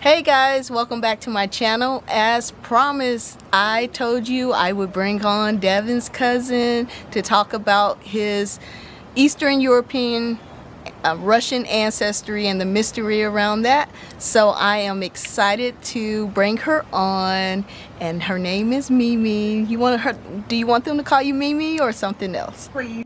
Hey guys, welcome back to my channel. As promised, I told you I would bring on Devin's cousin to talk about his Eastern European Russian ancestry and the mystery around that. So I am excited to bring her on, and her name is Mimi. Do you want them to call you Mimi or something else? Please.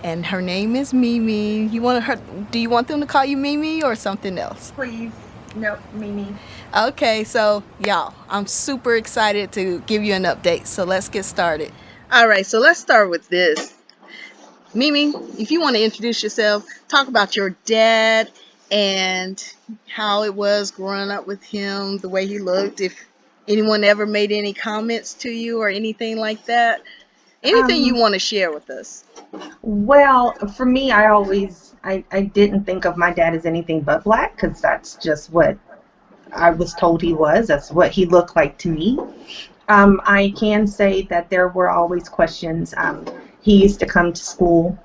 And her name is Mimi. Do you want them to call you Mimi or something else? Please. No, Mimi. Okay, so y'all, I'm super excited to give you an update. So let's get started. All right, so let's start with this. Mimi, if you want to introduce yourself, talk about your dad and how it was growing up with him, the way he looked, if anyone ever made any comments to you or anything like that. Anything you want to share with us. Well, for me, I didn't think of my dad as anything but black because that's just what I was told he was. That's what he looked like to me. I can say that there were always questions. He used to come to school,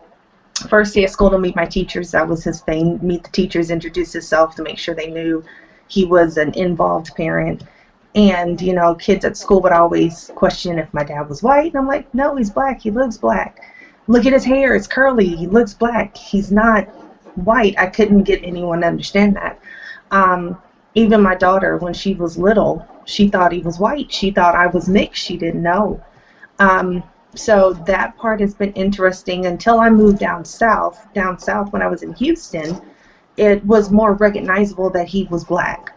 first day of school, to meet my teachers. That was his thing. Meet the teachers, introduce himself to make sure they knew he was an involved parent. And, kids at school would always question if my dad was white. And I'm like, no, he's black. He looks black. Look at his hair. It's curly. He looks black. He's not white. I couldn't get anyone to understand that. Even my daughter, when she was little, she thought he was white. She thought I was mixed. She didn't know. So that part has been interesting until I moved down south. Down south when I was in Houston, it was more recognizable that he was black.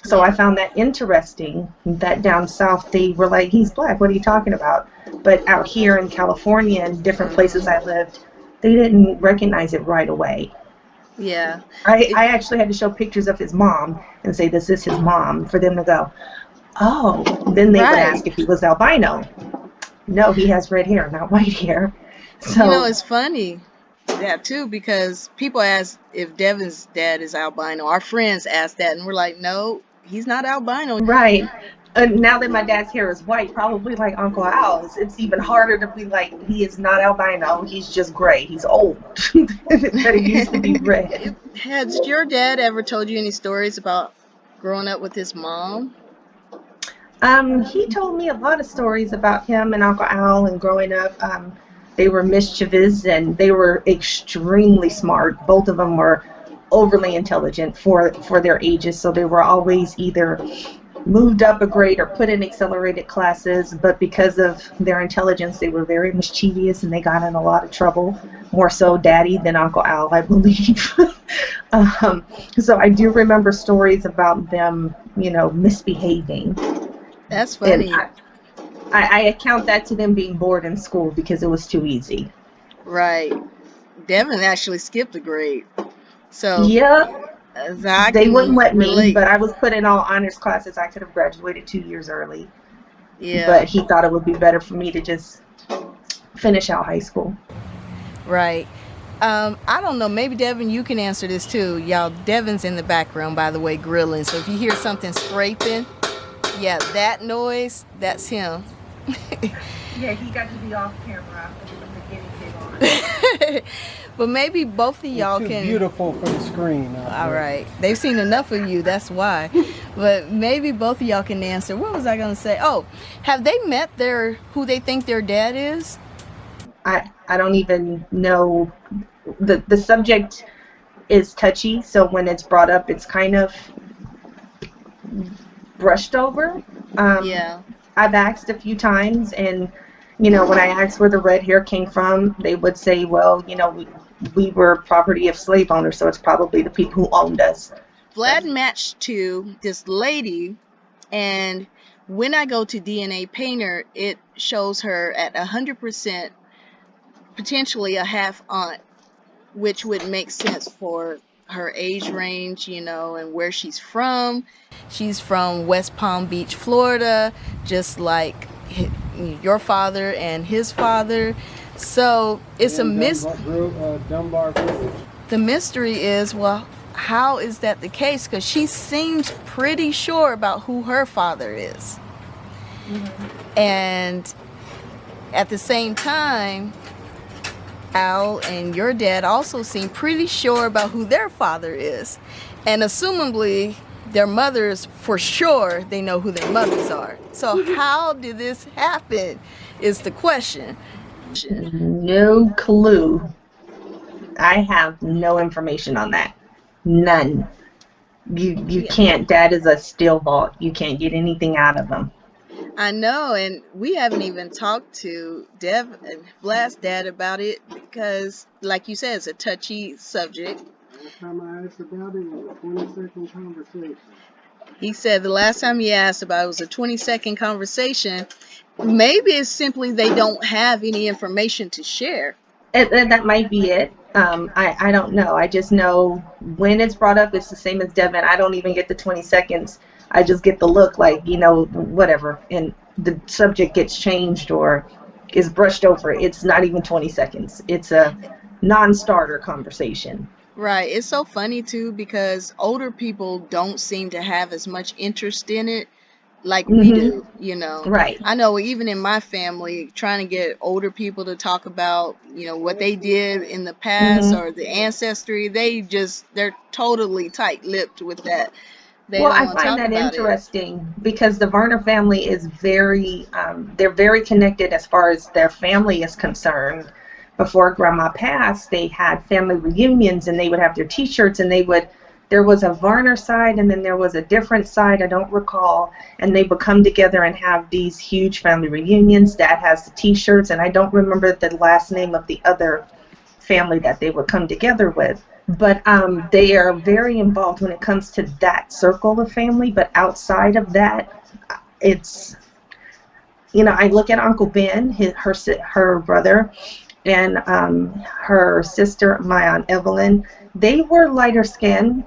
So I found that interesting that down south they were like, he's black, what are you talking about? But out here in California and different places I lived, they didn't recognize it right away. Yeah. I actually had to show pictures of his mom and say, this is his mom, for them to go, oh. Then they would ask if he was albino. No, he has red hair, not white hair. So it's funny that too, because people ask if Devin's dad is albino. Our friends ask that, and we're like, no, he's not albino. right. Now that my dad's hair is white, probably like Uncle Al's, it's even harder to be like, he is not albino, he's just gray, he's old. But it used to be red. Has your dad ever told you any stories about growing up with his mom? He told me a lot of stories about him and Uncle Al and growing up. They were mischievous and they were extremely smart. Both of them were overly intelligent for their ages, so they were always either moved up a grade or put in accelerated classes, but because of their intelligence they were very mischievous and they got in a lot of trouble, more so Daddy than Uncle Al, I believe. So I do remember stories about them, misbehaving. That's funny. And I account that to them being bored in school because it was too easy. Right. Devin actually skipped a grade. So Yeah, I they can wouldn't let me, relate. but I was put in all honors classes. I could have graduated 2 years early, Yeah. but he thought it would be better for me to just finish out high school. Right. I don't know. Maybe Devin, you can answer this too. Y'all, Devin's in the background, by the way, grilling. So if you hear something scraping, yeah, that noise, that's him. Yeah, he got to be off camera with the guinea pig on. But maybe both of y'all Too can. beautiful for the screen. All right. They've seen enough of you, that's why. But maybe both of y'all can answer. What was I going to say? Oh, have they met who they think their dad is? I don't even know. The subject is touchy, so when it's brought up, it's kind of brushed over. Um, Yeah. I've asked a few times, and when I asked where the red hair came from, they would say, "Well, we were property of slave owners, so it's probably the people who owned us." Vlad matched to this lady, and when I go to DNA Painter, it shows her at 100%, potentially a half aunt, which would make sense for her age range, and where she's from. She's from West Palm Beach, Florida, just like your father and his father. So it's a Dunbar village. The mystery is, well, how is that the case? Because she seems pretty sure about who her father is. And at the same time, Al and your dad also seem pretty sure about who their father is. And assumably, their mothers, for sure, they know who their mothers are. So how did this happen is the question. No clue. I have no information on that. None. You can't. Dad is a still vault. You can't get anything out of him. I know, and we haven't even talked to Dev and Vlad's dad about it because, like you said, it's a touchy subject. Last time I asked about it was a 20-second conversation. He said the last time he asked about it was a 20-second conversation. Maybe it's simply they don't have any information to share. That might be it. I don't know. I just know when it's brought up, it's the same as Devin. I don't even get the 20 seconds. I just get the look like, whatever. And the subject gets changed or is brushed over. It's not even 20 seconds. It's a non-starter conversation. Right. It's so funny, too, because older people don't seem to have as much interest in it like we do, Right. I know even in my family, trying to get older people to talk about, what they did in the past or the ancestry, they're totally tight-lipped with that. They Well, don't I want to find talk that about it. interesting because the Werner family is they're very connected as far as their family is concerned. Before Grandma passed, they had family reunions and they would have their t-shirts and there was a Werner side and then there was a different side, I don't recall, and they would come together and have these huge family reunions. Dad has the t-shirts and I don't remember the last name of the other family that they would come together with. But they are very involved when it comes to that circle of family. But outside of that, it's, I look at Uncle Ben, her brother, and her sister, my Aunt Evelyn. They were lighter skinned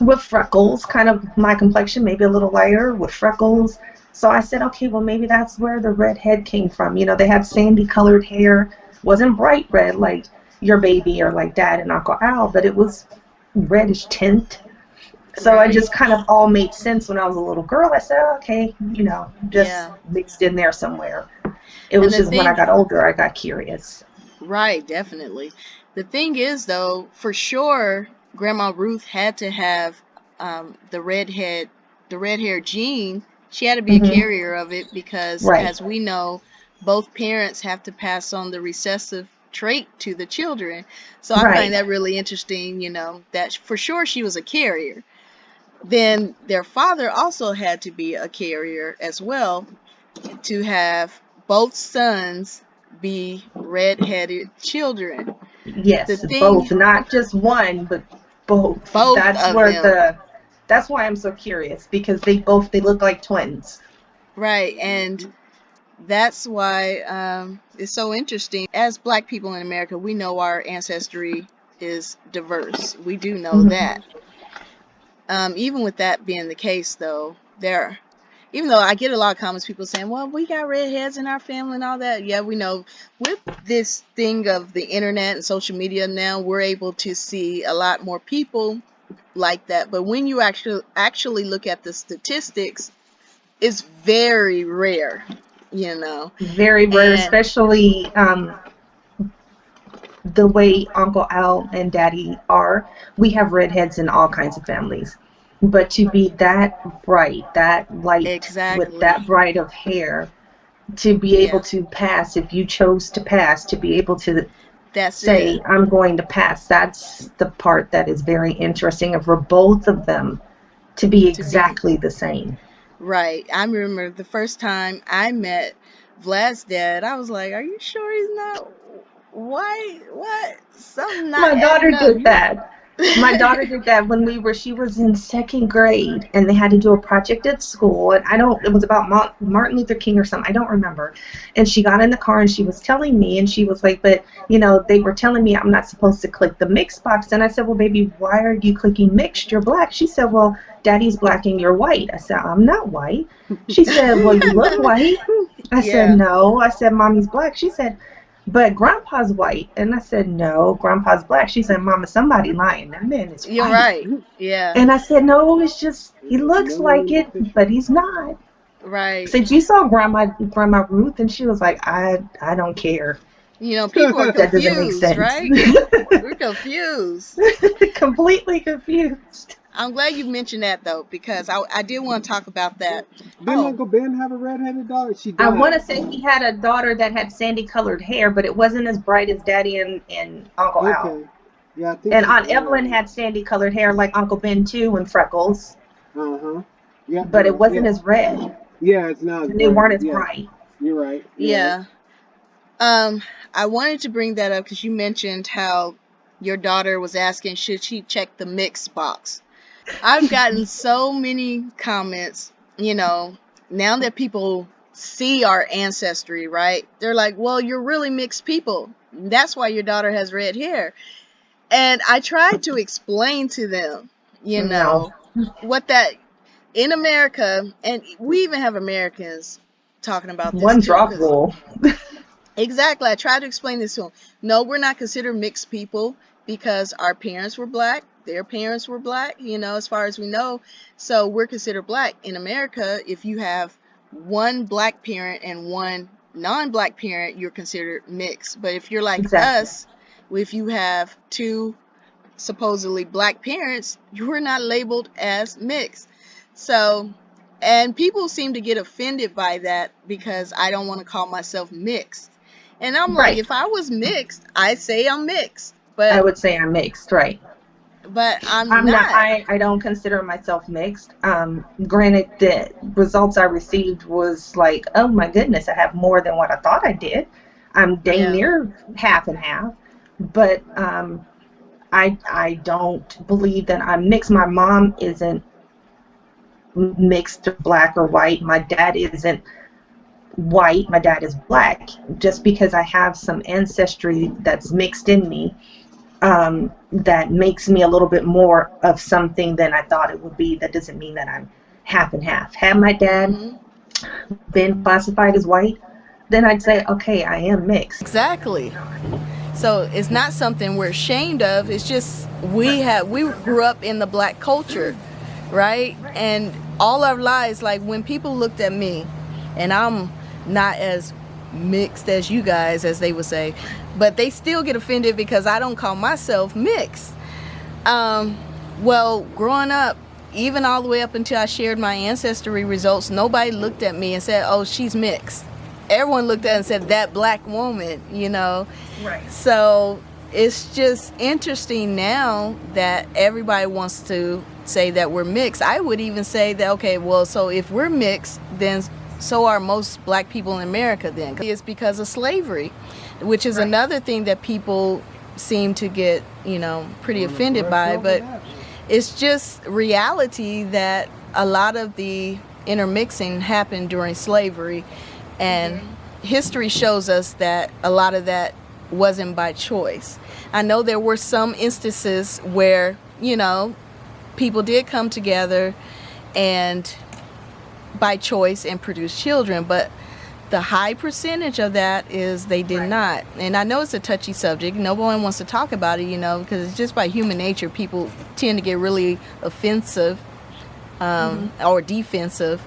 with freckles, kind of my complexion, maybe a little lighter with freckles. So I said, okay, well, maybe that's where the redhead came from. They had sandy colored hair, wasn't bright red like your baby or like Dad and Uncle Al, but it was reddish tint. So Right. I just kind of all made sense when I was a little girl. I said, okay, just mixed in there somewhere. It was just when I got older, I got curious. Right, definitely. The thing is, though, for sure, Grandma Ruth had to have the red hair gene. She had to be a carrier of it because, Right. as we know, both parents have to pass on the recessive trait to the children. So I find that really interesting, that for sure she was a carrier. Then their father also had to be a carrier as well to have both sons be redheaded children. Yes, both, not just one, but both. Both That's of where them. that's why I'm so curious because they look like twins. Right, and that's why it's so interesting. As Black people in America, we know our ancestry is diverse. We do know that. Even with that being the case, though, even though I get a lot of comments, people saying, well, we got redheads in our family and all that. Yeah, we know. With this thing of the internet and social media now, we're able to see a lot more people like that. But when you actually look at the statistics, it's very rare, Very rare, especially the way Uncle Al and Daddy are. We have redheads in all kinds of families. But to be that bright, that light, with that bright of hair, to be able to pass, if you chose to pass, to be able to say, I'm going to pass, that's the part that is very interesting. And for both of them to be exactly the same. Right. I remember the first time I met Vlad's dad, I was like, "Are you sure he's not white? What? Something not My daughter adding up." did that. My daughter did that when she was in second grade, and they had to do a project at school. And it was about Martin Luther King or something. I don't remember. And she got in the car and she was telling me, and she was like, but, they were telling me I'm not supposed to click the mixed box. And I said, well, baby, why are you clicking mixed? You're black. She said, well, daddy's black and you're white. I said, I'm not white. She said, well, you look white. I said, Yeah, no. I said, mommy's black. She said, but grandpa's white. And I said, no, grandpa's black. She said, mama, somebody lying. That man is you're white. right. Yeah, And I said, no, it's just, he There's looks no like it, deficiency. but he's not. I right. said, you saw Grandma Ruth? And she was like, I don't care. People are That doesn't make confused, sense. right? We're confused. Completely confused. I'm glad you mentioned that though, because I did want to talk about that. Didn't Oh, Uncle Ben have a redheaded daughter? She I want to died. say he had a daughter that had sandy colored hair, but it wasn't as bright as Daddy and Uncle Al. Okay. Yeah, I think And she Aunt died. Evelyn had sandy colored hair like Uncle Ben too, and freckles, Uh-huh. Yeah, but it yeah. wasn't as red, Yeah, it's not as and they bright, weren't but as yeah, bright. you're right. You're right. yeah. I wanted to bring that up because you mentioned how your daughter was asking should she check the mix box. I've gotten so many comments, now that people see our ancestry, right? They're like, well, you're really mixed people. That's why your daughter has red hair. And I tried to explain to them, No, what that in America, and we even have Americans talking about this one too, drop because rule. exactly, I tried to explain this to them. No, we're not considered mixed people because our parents were black, their parents were black, as far as we know. So we're considered black. In America, if you have one black parent and one non black parent, you're considered mixed. But if you're like Exactly. us, if you have two supposedly black parents, you're not labeled as mixed. So, and people seem to get offended by that because I don't want to call myself mixed. And I'm like, Right. if I was mixed, I'd say I'm mixed, I but would say I'm mixed, right? I'm I'm not. not. I don't consider myself mixed. Granted, the results I received was like, oh my goodness, I have more than what I thought I did. I'm dang Yeah. near half and half, but I don't believe that I'm mixed. My mom isn't mixed or black or white. My dad isn't white. My dad is black. Just because I have some ancestry that's mixed in me, that makes me a little bit more of something than I thought it would be. That doesn't mean that I'm half and half. Had my dad Mhm. been classified as white, then I'd say, okay, I am mixed. Exactly. So it's not something we're ashamed of. It's just we grew up in the black culture, right? And all our lives, like when people looked at me, and I'm not as mixed as you guys, as they would say, but they still get offended because I don't call myself mixed. Um, well, growing up, even all the way up until I shared my ancestry results, nobody looked at me and said, "Oh, she's mixed." Everyone looked at it and said, "That black woman." Right. So it's just interesting now that everybody wants to say that we're mixed. I would even say that, okay, well, so if we're mixed, then so are most black people in America then. It's because of slavery, which is Right. another thing that people seem to get, pretty offended by. But it's just reality that a lot of the intermixing happened during slavery, and history shows us that a lot of that wasn't by choice. I know there were some instances where, people did come together and by choice and produce children, but the high percentage of that is they did Right. not. And I know it's a touchy subject. No one wants to talk about it, because it's just by human nature. People tend to get really offensive, or defensive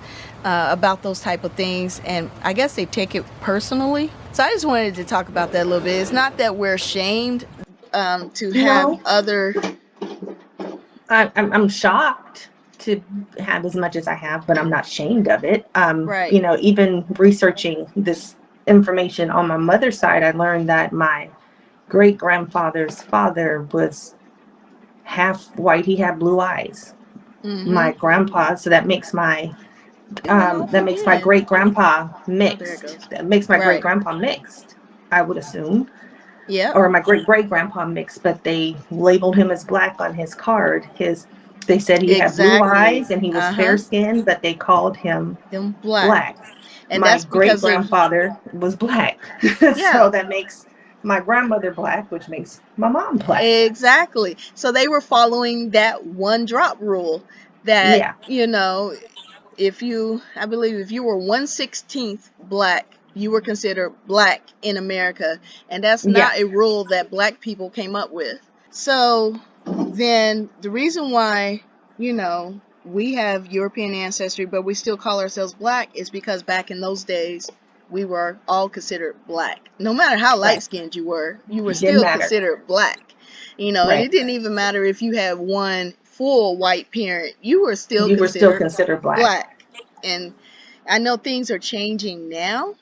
about those type of things, and I guess they take it personally. So I just wanted to talk about that a little bit. It's not that we're ashamed. To have No, other. I'm shocked to have as much as I have, but I'm not ashamed of it. Right. Even researching this information on my mother's side, I learned that my great grandfather's father was half white. He had blue eyes. Mm-hmm. My grandpa, so that makes my It went off That makes my again. great grandpa Oh, there it mixed. goes. That makes my great Right. grandpa mixed, I would assume, Yep. or my great great grandpa mixed. But they labeled him as black on his card. They said he had blue Exactly. eyes and he was fair Uh-huh. skinned, but they called him Them black. black. And My that's great because of, grandfather was black, yeah. so that makes my grandmother black, which makes my mom black. Exactly. So they were following that one drop rule that, Yeah, if you, I believe if you were 1/16th black, you were considered black in America. And that's yeah, not a rule that black people came up with. So then the reason why, we have European ancestry, but we still call ourselves black is because back in those days, we were all considered black. No matter how light right. skinned you were It didn't still matter. considered black. And Right. it didn't even matter if you had one full white parent, you were still You were still considered considered black. black. And I know things are changing now,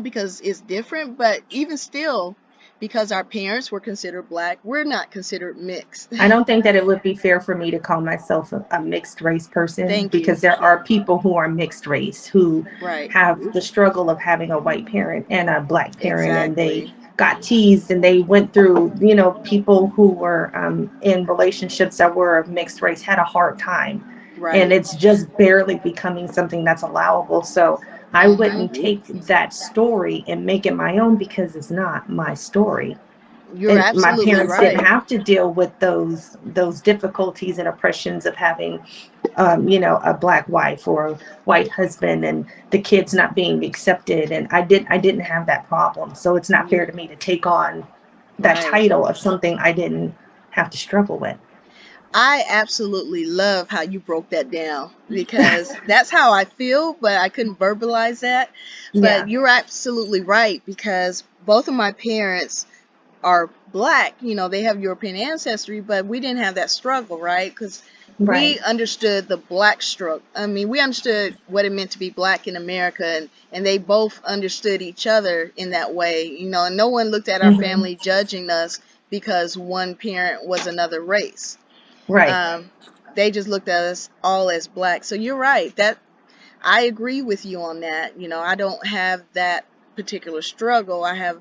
because it's different, but even still, because our parents were considered black, we're not considered mixed. I don't think that it would be fair for me to call myself a mixed race person, Thank you. because there Yeah, are people who are mixed race who right. have the struggle of having a white parent and a black parent, and they Exactly. got teased and they went through, people who were in relationships that were of mixed race had a hard time. And Right. it's just barely becoming something that's allowable. So I wouldn't Mm-hmm. take that story and make it my own, because it's not my story. You're And my absolutely parents didn't right. have to deal with those difficulties and oppressions of having a black wife or a white husband, and the kids not being accepted. And I didn't have that problem, so it's not You fair to me to take on that right. title of something I didn't have to struggle with. I absolutely love how you broke that down because that's how I feel, but I couldn't verbalize that. But Yeah, you're absolutely right because both of my parents are black. They have European ancestry, but we didn't have that struggle, right? Because right. we understood the black struggle. I mean, we understood what it meant to be black in America, and they both understood each other in that way, and no one looked at our Hmm. family judging us because one parent was another race. Right. Um, they just looked at us all as black. So you're right. That I agree with you on that. I don't have that particular struggle. I have,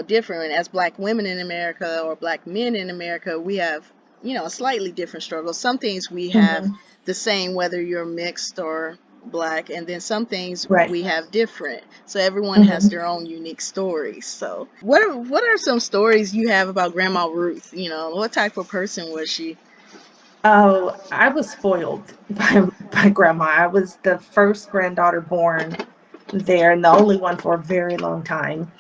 different as black women in America or black men in America, we have, a slightly different struggle. Some things we have Hmm. the same whether you're mixed or black, and then some things Right. we have different. So everyone has Hmm. their own unique stories. So what are some stories you have about Grandma Ruth? What type of person was she? Oh, I was spoiled by grandma. I was the first granddaughter born there and the only one for a very long time.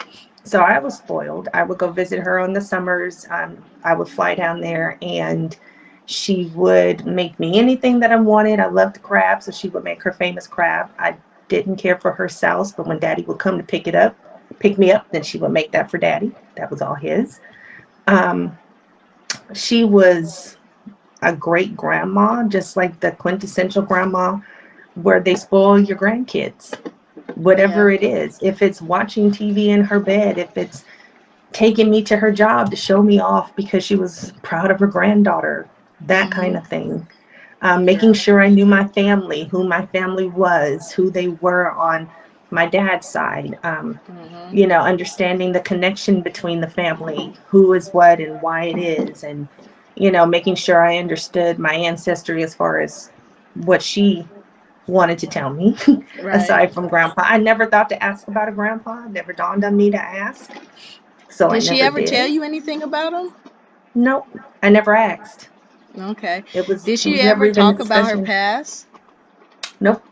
So I was spoiled. I would go visit her on the summers. I would fly down there, and she would make me anything that I wanted. I loved crab, so she would make her famous crab. I didn't care for her sauce, but when daddy would come to pick me up, then she would make that for daddy. That was all his. Um, she was a great grandma, just like the quintessential grandma, where they spoil your grandkids, whatever Yeah. it is. If it's watching TV in her bed, if it's taking me to her job to show me off because she was proud of her granddaughter, that kind Mhm. of thing. Making Yeah. sure I knew my family, who my family was, who they were on my dad's side. Mhm. Understanding the connection between the family, who is what and why it is, and making sure I understood my ancestry as far as what she wanted to tell me. Right. Aside from grandpa, I never thought to ask about a grandpa. It never dawned on me to ask, so I Did she never ever tell did. you anything about him? Nope, I never asked. Okay. It was Did it she was never ever even a talk about her discussion. past? Nope,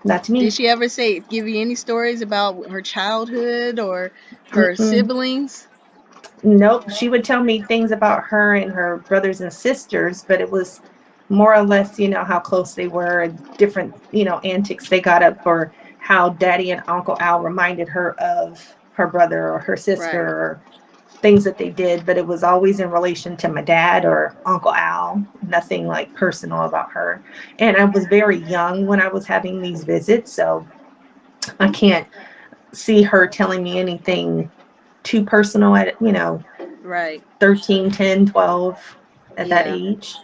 not to Did me. she ever give you any stories about her childhood or her Mm-mm. siblings? Nope, she would tell me things about her and her brothers and sisters, but it was more or less, how close they were, and different, antics they got up, or how Daddy and Uncle Al reminded her of her brother or her sister, Right. or things that they did. But it was always in relation to my dad or Uncle Al, nothing like personal about her. And I was very young when I was having these visits, so I can't see her telling me anything too personal at, Right. 13, 10, 12, at that Yeah. age.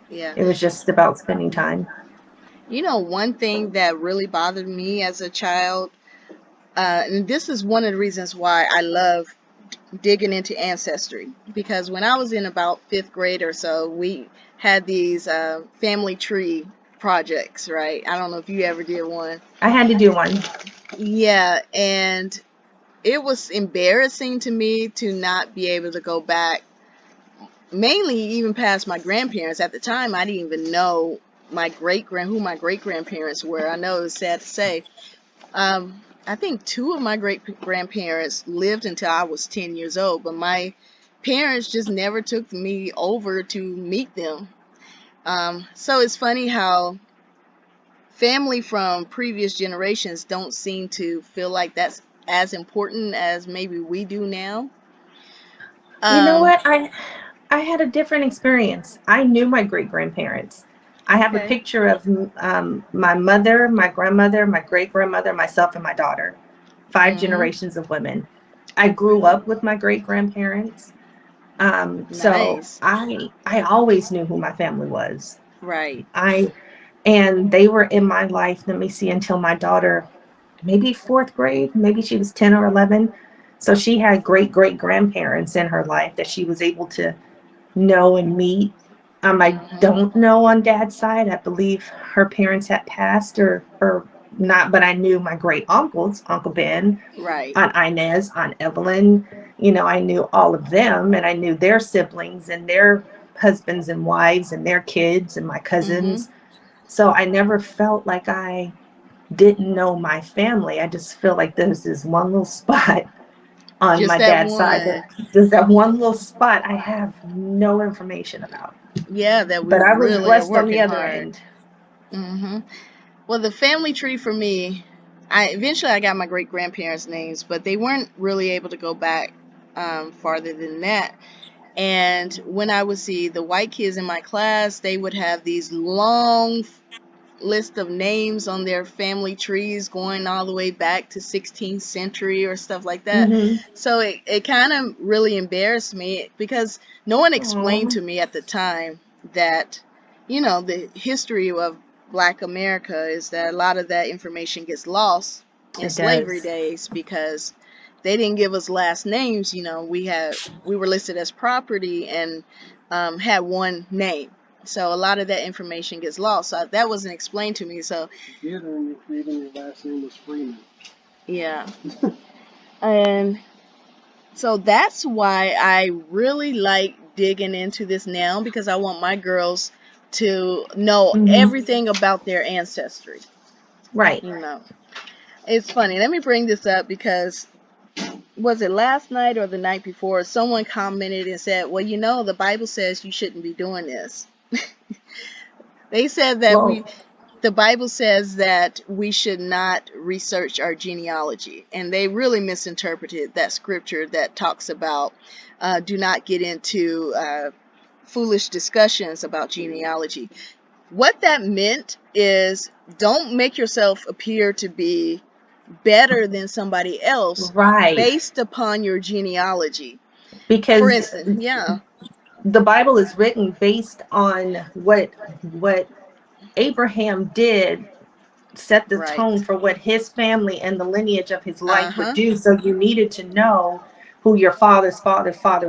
Yeah. It was just about spending time. You know, one thing that really bothered me as a child, and this is one of the reasons why I love digging into Ancestry, because when I was in about fifth grade or so, we had these family tree projects, right? I don't know if you ever did one. I had to do one. Yeah, and it was embarrassing to me to not be able to go back, mainly even past my grandparents. At the time, I didn't even know who my great grandparents were. I know it's sad to say. I think two of my great grandparents lived until I was 10 years old, but my parents just never took me over to meet them. So it's funny how family from previous generations don't seem to feel like that's as important as maybe we do now. You know Um, what? I had a different experience. I knew my great grandparents. I have a okay. picture of my mother, my grandmother, my great grandmother, myself, and my daughter. Five Mhm. generations of women. I grew up with my great grandparents. So Nice. I always knew who my family was. Right. I and they were in my life, let me see, until my daughter, maybe fourth grade, maybe she was 10 or 11. So she had great great grandparents in her life that she was able to know and meet. I Mhm. don't know on dad's side. I believe her parents had passed or not, but I knew my great uncles, Uncle Ben, Right. Aunt Inez, Aunt Evelyn. You know, I knew all of them, and I knew their siblings and their husbands and wives and their kids and my Mhm. cousins. So I never felt like I didn't know my family. I just feel like there's this one little spot on Just my that dad's side one. that there's that one little spot I have no information about. Yeah, that we But I was really are blessed on the working other hard. end. Mhm. Well, the family tree for me, I eventually I got my great grandparents' names, but they weren't really able to go back farther than that. And when I would see the white kids in my class, they would have these long list of names on their family trees going all the way back to 16th century or stuff like that. Mm-hmm. So it kind of really embarrassed me because no one explained Aw, to me at the time that, the history of Black America is that a lot of that information gets lost in it slavery does. days because they didn't give us last names. We were listed as property and had one name, so a lot of that information gets lost. So that wasn't explained to me. So You did, and even your last name was Freeman. yeah, and so that's why I really like digging into this now, because I want my girls to know Mm-hmm. everything about their ancestry. Right. You know, it's funny. Let me bring this up because was it last night or the night before? Someone commented and said, "Well, the Bible says you shouldn't be doing this." They said that Well, the Bible says that we should not research our genealogy, and they really misinterpreted that scripture that talks about do not get into foolish discussions about genealogy. What that meant is don't make yourself appear to be better than somebody else right. based upon your genealogy. For Because instance, yeah, the Bible is written based on what Abraham did, set the right. tone for what his family and the lineage of his Uh life would huh. do. So you needed to know who your father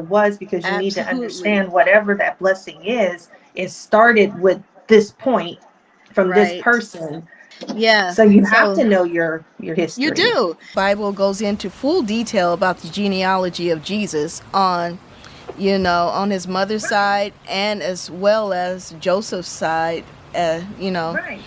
was, because you need to Absolutely. understand whatever that blessing is started with this point from this Right. person. Yeah. So you have So to know your you history. do. Bible goes into full detail about the genealogy of Jesus on his mother's side and as well as Joseph's side, Right.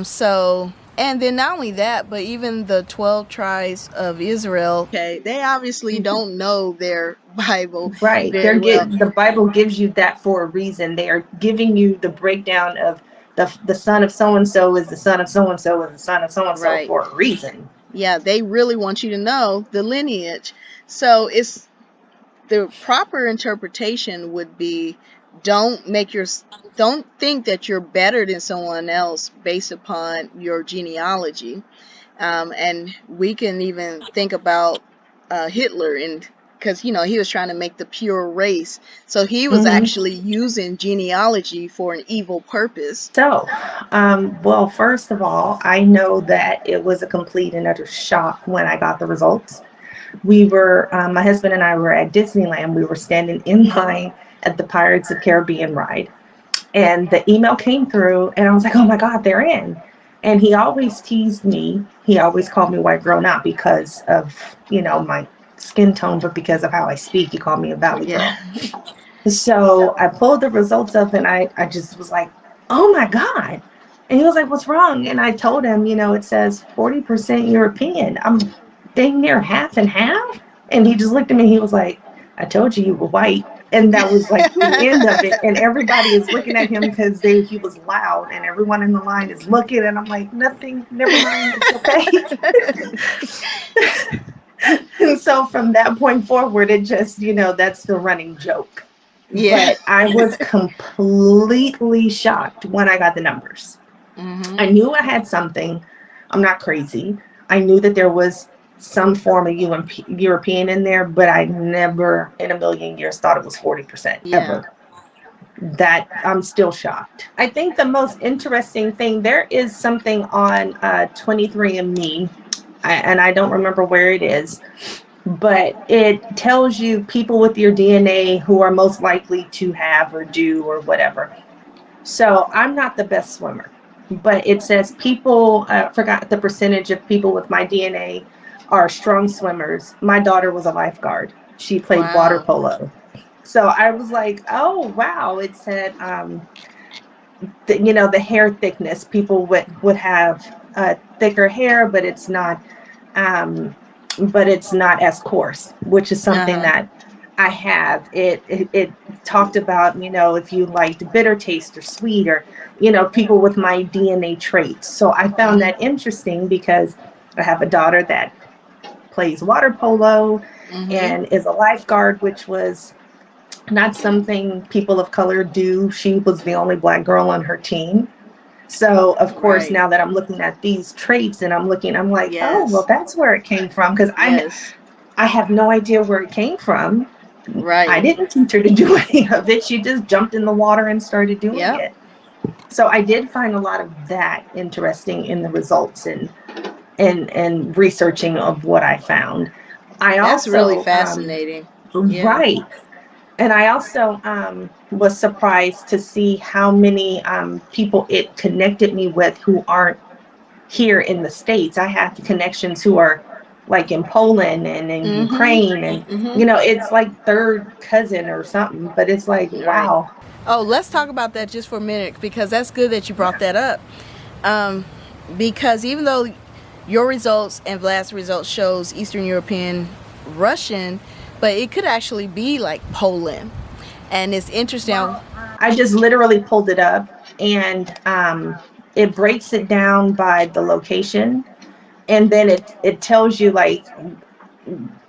so, and then not only that, but even the 12 tribes of Israel, okay, they obviously don't know their Bible Right. very well. The Bible gives you that for a reason. They are giving you the breakdown of the son of so and so is the son of so and so is the son of so and so Right. for a reason. Yeah, they really want you to know the lineage. So it's the proper interpretation would be don't make your don't think that you're better than someone else based upon your genealogy. And we can even think about Hitler and because he was trying to make the pure race. So he was Hmm. actually using genealogy for an evil purpose. So, well, first of all, I know that it was a complete and utter shock when I got the results. My husband and I were at Disneyland. We were standing in line at the Pirates of Caribbean ride. And the email came through, and I was like, oh my God, they're in. And he always teased me. He always called me white girl, not because of, my skin tone, but because of how I speak. He called me a valley Yeah. girl. So I pulled the results up, and I just was like, oh my God. And he was like, what's wrong? And I told him, it says 40% European. I'm dang near half and half. And he just looked at me. He was like, I told you were white. And that was like the end of it. And everybody is looking at him because he was loud, and everyone in the line is looking. And I'm like, nothing, never mind. It's okay. And so from that point forward, it just, that's the running joke. Yeah. But I was completely shocked when I got the numbers. Mhm. I knew I had something. I'm not crazy. I knew that there was some form of European in there, but I never in a million years thought it was 40% Yeah. ever. That I'm still shocked. I think the most interesting thing, there is something on 23andMe, and I don't remember where it is, but it tells you people with your DNA who are most likely to have or do or whatever. So I'm not the best swimmer, but it says people, forgot the percentage of people with my DNA are strong swimmers. My daughter was a lifeguard. She played water Wow. polo. So I was like, oh, wow. It said, the hair thickness, people would have thicker hair, um, but it's not as coarse, which is something Uh-huh. that I have. It talked about, if you liked bitter taste or sweet, or, people with my DNA traits. So I found Mhm. that interesting because I have a daughter that plays water polo Mhm. and is a lifeguard, which was not something people of color do. She was the only Black girl on her team. So, of course, Right. now that I'm looking at these traits and I'm like, oh, well, Yes. that's where it came from. Because Yes. I have no idea where it came from. I Right. didn't teach her to do any of it. She just jumped in the water and started doing Yep. it. So I did find a lot of that interesting in the results, and researching of what I found. I That's really also, fascinating. Yeah. right. And I also was surprised to see how many people it connected me with who aren't here in the States. I have connections who are like in Poland and in Mhm. Ukraine, and Mhm. it's like third cousin or something, but it's like, Right. wow. Oh, let's talk about that just for a minute, because that's good that you brought that up. Um, because even though your results and Vlad's results shows Eastern European Russian, but it could actually be like Poland. And it's interesting. I just literally pulled it up, and it breaks it down by the location, and then it tells you like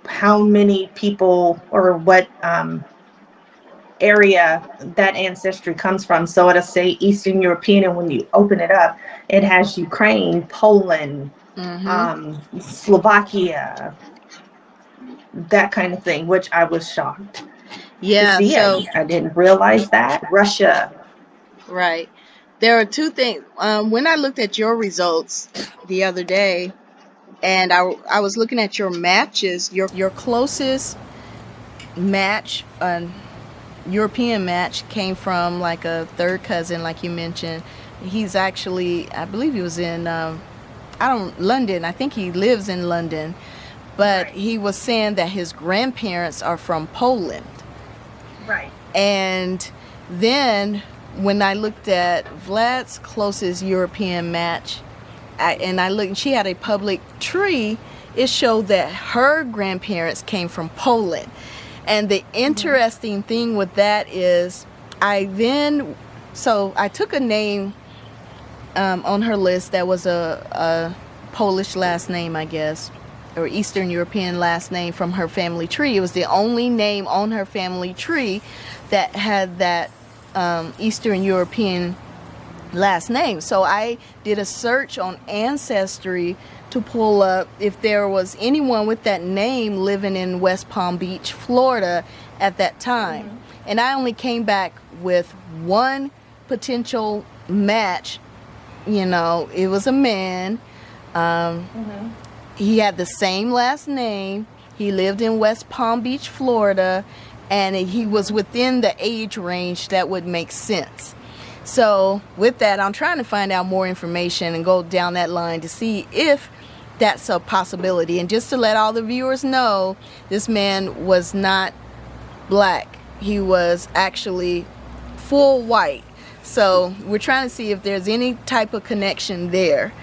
how many people or what area that ancestry comes from. So it'll say Eastern European, and when you open it up, it has Ukraine, Poland, Mhm. Slovakia, that kind of thing, which I was shocked to Yeah. see. So I didn't realize that. Russia. right. There are two things. When I looked at your results the other day, and I was looking at your matches, Your closest match, European match, came from like a third cousin, like you mentioned. He's actually, I believe he was in, London. I think he lives in London. But he was saying that his grandparents are from Poland. Right. And then when I looked at Vlad's closest European match, and I looked, she had a public tree. It showed that her grandparents came from Poland. And the interesting thing with that is, so I took a name on her list that was a Polish last name, I guess, or Eastern European last name from her family tree. It was the only name on her family tree that had that Eastern European last name. So I did a search on Ancestry to pull up if there was anyone with that name living in West Palm Beach, Florida at that time. And I only came back with one potential match. You know, it was a man. He had the same last name. He lived in West Palm Beach, Florida, and he was within the age range that would make sense. So with that, I'm trying to find out more information and go down that line to see if that's a possibility. And just to let all the viewers know, this man was not black. He was actually full white. So we're trying to see if there's any type of connection there.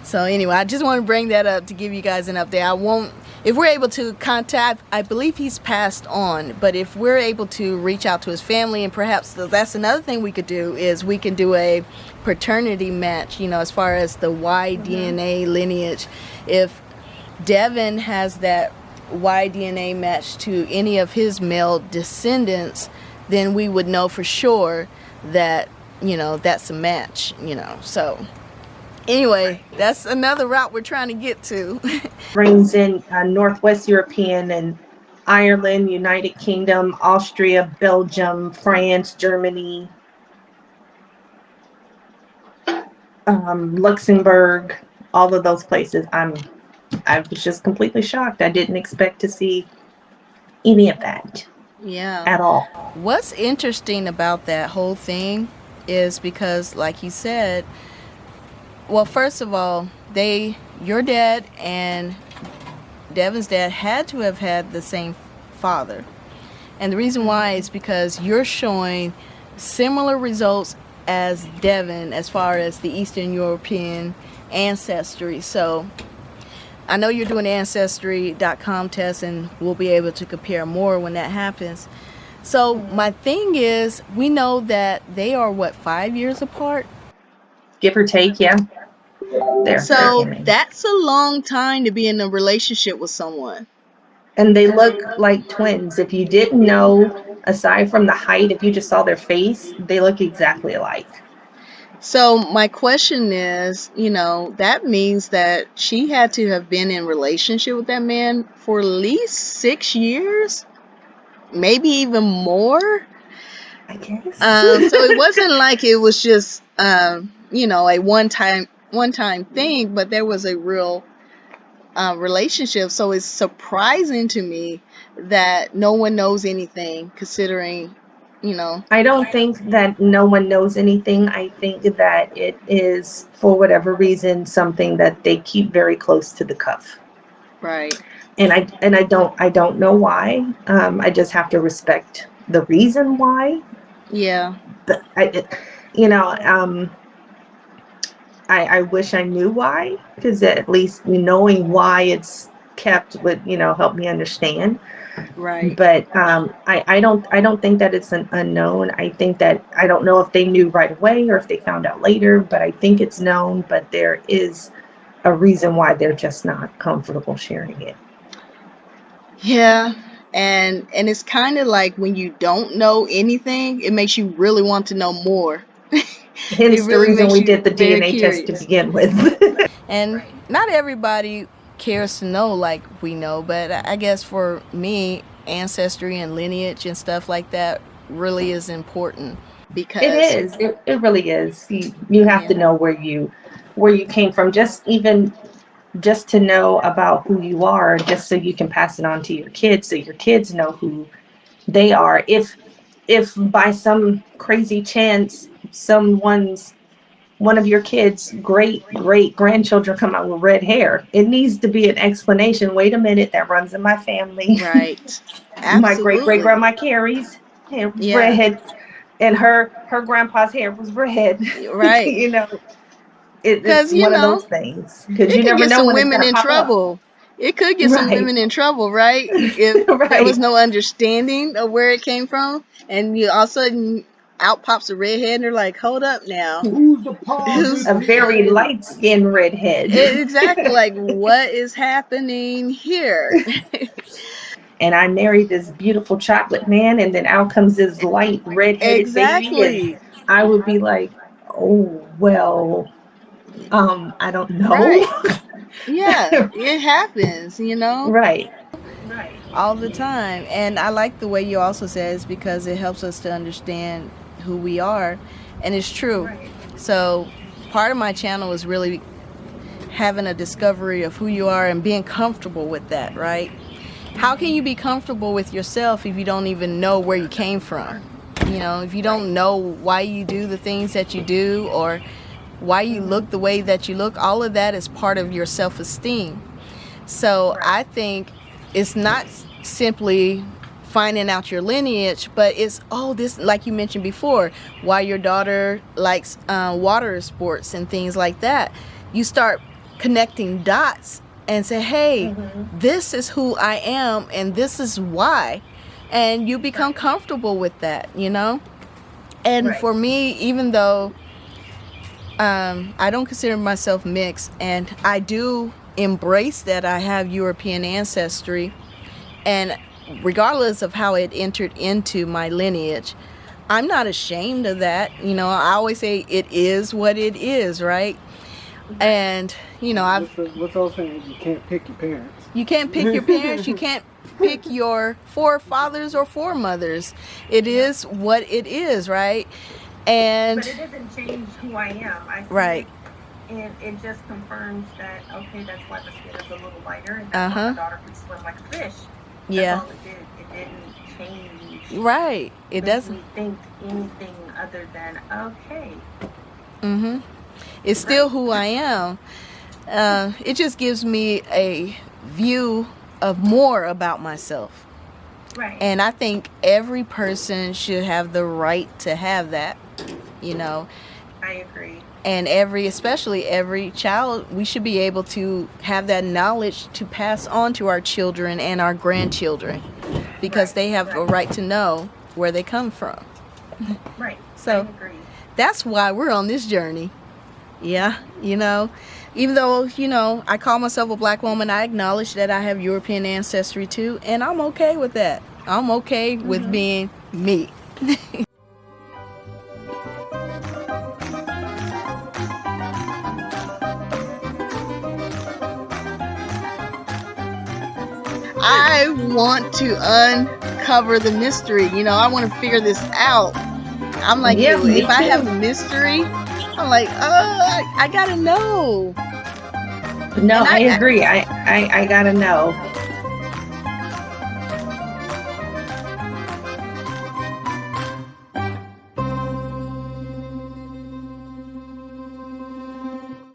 So anyway, I just want to bring that up to give you guys an update. I won't, if we're able to contact, I believe he's passed on, but if we're able to reach out to his family, and perhaps that's another thing we could do, is we can do a paternity match, you know, as far as the Y DNA lineage. If Devin has that Y DNA match to any of his male descendants, then we would know for sure that, you know, that's a match, you know. So anyway, that's another route we're trying to get to. Brings in Northwest European and Ireland, United Kingdom, Austria, Belgium, France, Germany, Luxembourg, all of those places. I was just completely shocked. I didn't expect to see any of that Yeah. at all. What's interesting about that whole thing is because, like you said, well, first of all, your dad and Devin's dad had to have had the same father. And the reason why is because you're showing similar results as Devin as far as the Eastern European ancestry. So I know you're doing the Ancestry.com test, and we'll be able to compare more when that happens. So my thing is, we know that they are, what, 5 years apart? Give or take, yeah. So that's a long time to be in a relationship with someone. And they look like twins. If you didn't know, aside from the height, if you just saw their face, they look exactly alike. So my question is, you know, that means that she had to have been in relationship with that man for at least 6 years, maybe even more. I guess. So it wasn't like it was just, you know, a one-time thing, but there was a real relationship. So it's surprising to me that no one knows anything, considering, you know. I don't think that no one knows anything. I think that it is, for whatever reason, something that they keep very close to the cuff. Right. And I don't know why. I just have to respect the reason why. Yeah. But I wish I knew why, because at least knowing why it's kept would, help me understand. Right. But I don't think that it's an unknown. I think that, I don't know if they knew right away or if they found out later, but I think it's known. But there is a reason why they're just not comfortable sharing it. Yeah. And it's kind of like when you don't know anything, it makes you really want to know more. It Hence the really reason makes we you did the very DNA test to curious. begin with. And not everybody cares to know like we know, but I guess for me, ancestry and lineage and stuff like that really is important. Because It is. It really is. You have to yeah. know where you came from. Just to know about who you are, just so you can pass it on to your kids, so your kids know who they are. If by some crazy chance one of your kids' great grandchildren come out with red hair, it needs to be an explanation. Wait a minute, that runs in my family. Right. My great Absolutely. grandma Carrie's hair was Yeah. red, and her grandpa's hair was red. Right. It's Because, you one of know, those things, because it you could never get know some when it's women going to in pop up. trouble. It could get some Right. women in trouble, right? If there was Right. no understanding of where it came from, and you all of a sudden out pops a redhead, and they're like, "Hold up now, Who's the who's A very positive? light skinned redhead. exactly like what is happening here?" And I married this beautiful chocolate man, and then out comes this light redheaded baby, and Exactly. I would be like, Oh, well, I don't know. Right. Yeah, it happens, Right. all the time. And I like the way you also says because it helps us to understand who we are, and it's true. So part of my channel is really having a discovery of who you are and being comfortable with that, right? How can you be comfortable with yourself if you don't even know where you came from? If you don't know why you do the things that you do or why you look the way that you look, all of that is part of your self-esteem. So I think it's not simply finding out your lineage, but it's this, like you mentioned before, why your daughter likes water sports and things like that. You start connecting dots and say, hey, this is who I am and this is why, and you become comfortable with that, and for me, even though I don't consider myself mixed, and I do embrace that I have European ancestry, and regardless of how it entered into my lineage, I'm not ashamed of that. I always say it is what it is, right? And What's all saying? You can't pick your parents. you can't pick your parents, you can't pick your forefathers or foremothers. It is what it is, right? And But it doesn't change who I am. I think right. it just confirms that, okay, that's why the skin is a little lighter, and that's why my daughter could swim like a fish. Yeah. That's all it did. It didn't change. Right. It Make doesn't. me think anything other than, okay. Mm-hmm. It's still who I am. It just gives me a view of more about myself. Right. And I think every person should have the right to have that, I agree. and especially every child, we should be able to have that knowledge to pass on to our children and our grandchildren, because they have a right to know where they come from. Right. So I agree. that's why we're on this journey. Yeah, even though, I call myself a black woman, I acknowledge that I have European ancestry too, and I'm okay with that. I'm okay with being me. I want to uncover the mystery. I want to figure this out. I'm like Yeah, you. me If I too. have the mystery, I'm like, I gotta know. No, And I agree. I gotta know.